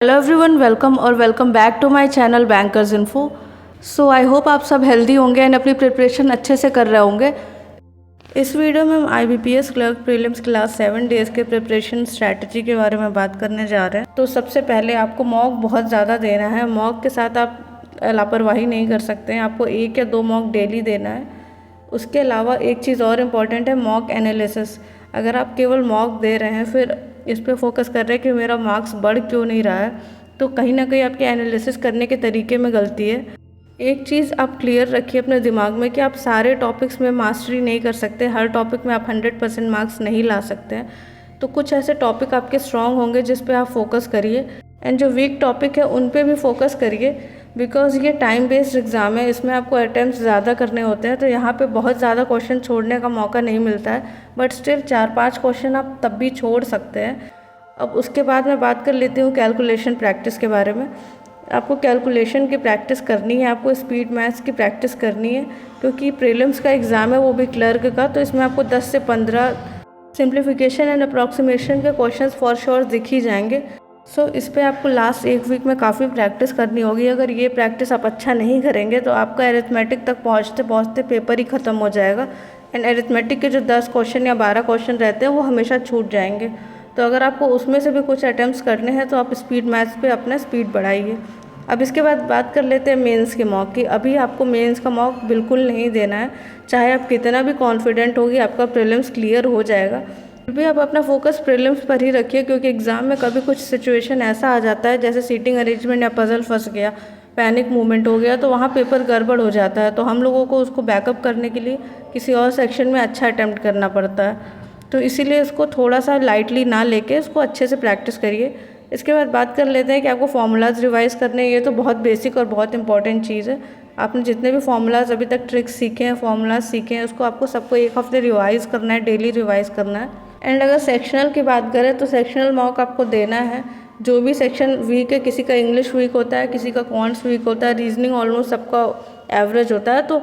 Hello everyone, welcome और welcome back to my channel bankers info. So I hope आप सब healthy होंगे and अपनी प्रिपरेशन अच्छे से कर रहे होंगे। इस वीडियो में हम IBPS clerk prelims class 7 days के प्रिपरेशन स्ट्रैटेजी के बारे में बात करने जा रहे हैं। तो सबसे पहले आपको मॉक बहुत ज़्यादा देना है। मॉक के साथ आप लापरवाही नहीं कर सकते हैं। आपको 1 या 2 मॉक डेली देना है। उसके अलावा एक चीज़ और इम्पॉर्टेंट है, मॉक एनालिसिस। अगर आप केवल मॉक दे रहे हैं फिर इस पे फोकस कर रहे हैं कि मेरा मार्क्स बढ़ क्यों नहीं रहा है, तो कहीं ना कहीं आपके एनालिसिस करने के तरीके में गलती है। एक चीज़ आप क्लियर रखिए अपने दिमाग में कि आप सारे टॉपिक्स में मास्टरी नहीं कर सकते। हर टॉपिक में आप 100% मार्क्स नहीं ला सकते हैं। तो कुछ ऐसे टॉपिक आपके स्ट्रॉन्ग होंगे जिस पे आप फोकस करिए, एंड जो वीक टॉपिक है उन पे भी फोकस करिए। बिकॉज ये टाइम बेस्ड एग्ज़ाम है, इसमें आपको अटैम्प्ट ज़्यादा करने होते हैं, तो यहाँ पे बहुत ज़्यादा क्वेश्चन छोड़ने का मौका नहीं मिलता है। बट स्टिल 4-5 क्वेश्चन आप तब भी छोड़ सकते हैं। अब उसके बाद मैं बात कर लेती हूँ कैलकुलेशन प्रैक्टिस के बारे में। आपको कैलकुलेशन की प्रैक्टिस करनी है, आपको स्पीड मैथ्स की प्रैक्टिस करनी है, क्योंकि प्रीलिम्स का एग्ज़ाम है वो भी क्लर्क का। तो इसमें आपको 10 से 15 सिंप्लीफिकेशन एंड अप्रॉक्सीमेशन के क्वेश्चंस फॉर श्योर दिख ही जाएंगे। सो इस पे आपको लास्ट 1 वीक में काफ़ी प्रैक्टिस करनी होगी। अगर ये प्रैक्टिस आप अच्छा नहीं करेंगे तो आपका अरिथमेटिक तक पहुँचते पहुँचते पेपर ही ख़त्म हो जाएगा, एंड अरिथमेटिक के जो 10 क्वेश्चन या 12 क्वेश्चन रहते हैं वो हमेशा छूट जाएंगे। तो अगर आपको उसमें से भी कुछ अटैम्प्ट्स करने हैं तो आप स्पीड मैथ्स पे अपना स्पीड बढ़ाइए। अब इसके बाद बात कर लेते हैं मेंस के मॉक की। अभी आपको मेंस का मॉक बिल्कुल नहीं देना है, चाहे आप कितना भी कॉन्फिडेंट होगी आपका प्रीलिम्स क्लियर हो जाएगा। फिर भी आप अपना फोकस प्रीलिम्स पर ही रखिए, क्योंकि एग्ज़ाम में कभी कुछ सिचुएशन ऐसा आ जाता है जैसे सीटिंग अरेंजमेंट या पजल फंस गया, पैनिक मूवमेंट हो गया, तो वहाँ पेपर गड़बड़ हो जाता है। तो हम लोगों को उसको बैकअप करने के लिए किसी और सेक्शन में अच्छा अटैम्प्ट करना पड़ता है। तो इसीलिए इसको थोड़ा सा लाइटली ना लेके इसको अच्छे से प्रैक्टिस करिए। इसके बाद बात कर लेते हैं कि आपको फार्मूलाज रिवाइज़ करने हैं। ये तो बहुत बेसिक और बहुत इंपॉर्टेंट चीज़ है। आपने जितने भी फार्मूलाज अभी तक ट्रिक्स सीखे हैं, फार्मूलाज सीखे हैं, उसको आपको सबको 1 हफ्ते रिवाइज़ करना है, डेली रिवाइज़ करना है। एंड अगर सेक्शनल की बात करें तो सेक्शनल मॉक आपको देना है। जो भी सेक्शन वीक है, किसी का इंग्लिश वीक होता है, किसी का क्वांट्स वीक होता है, रीजनिंग ऑलमोस्ट सबका एवरेज होता है, तो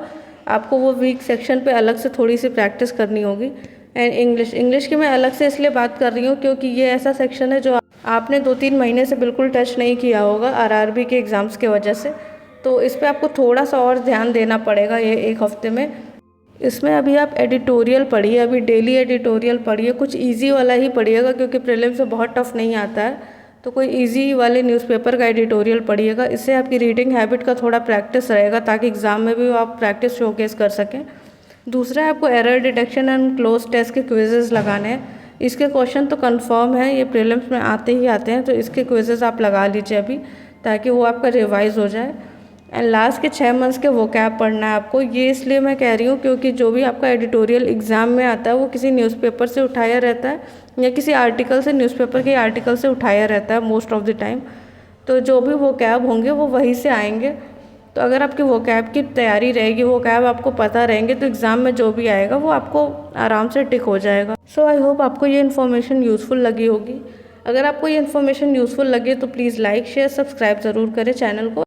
आपको वो वीक सेक्शन पे अलग से थोड़ी सी प्रैक्टिस करनी होगी। एंड इंग्लिश की मैं अलग से इसलिए बात कर रही हूँ क्योंकि ये ऐसा सेक्शन है जो आपने 2-3 महीने से बिल्कुल टच नहीं किया होगा RRB के एग्ज़ाम्स के वजह से। तो इस पर आपको थोड़ा सा और ध्यान देना पड़ेगा ये 1 हफ्ते में। इसमें अभी आप एडिटोरियल पढ़िए, अभी डेली एडिटोरियल पढ़िए, कुछ इजी वाला ही पढ़िएगा क्योंकि प्रीलिम्स में बहुत टफ नहीं आता है। तो कोई इजी वाले न्यूज़पेपर का एडिटोरियल पढ़िएगा, इससे आपकी रीडिंग हैबिट का थोड़ा प्रैक्टिस रहेगा ताकि एग्ज़ाम में भी आप प्रैक्टिस शोकेस कर सकें। दूसरा है आपको error detection and cloze test के क्विजेज़ लगाने हैं। इसके क्वेश्चन तो कंफर्म है, ये प्रीलिम्स में आते ही आते हैं, तो इसके क्विजेज़ आप लगा लीजिए अभी ताकि वो आपका रिवाइज़ हो जाए। एंड लास्ट के 6 मंथ्स के वोकैब पढ़ना है आपको। ये इसलिए मैं कह रही हूँ क्योंकि जो भी आपका एडिटोरियल एग्ज़ाम में आता है वो किसी न्यूज़पेपर से उठाया रहता है या किसी आर्टिकल से, न्यूज़पेपर के आर्टिकल से उठाया रहता है मोस्ट ऑफ द टाइम। तो जो भी वोकैब होंगे वो वहीं से आएंगे। तो अगर आपकी वोकैब की तैयारी रहेगी, वोकैब आपको पता रहेंगे, तो एग्ज़ाम में जो भी आएगा वो आपको आराम से टिक हो जाएगा। सो आई होप आपको ये इन्फॉर्मेशन यूज़फुल लगी होगी। अगर आपको ये इन्फॉर्मेशन यूज़फुल लगे तो प्लीज़ लाइक शेयर सब्सक्राइब ज़रूर करें चैनल को।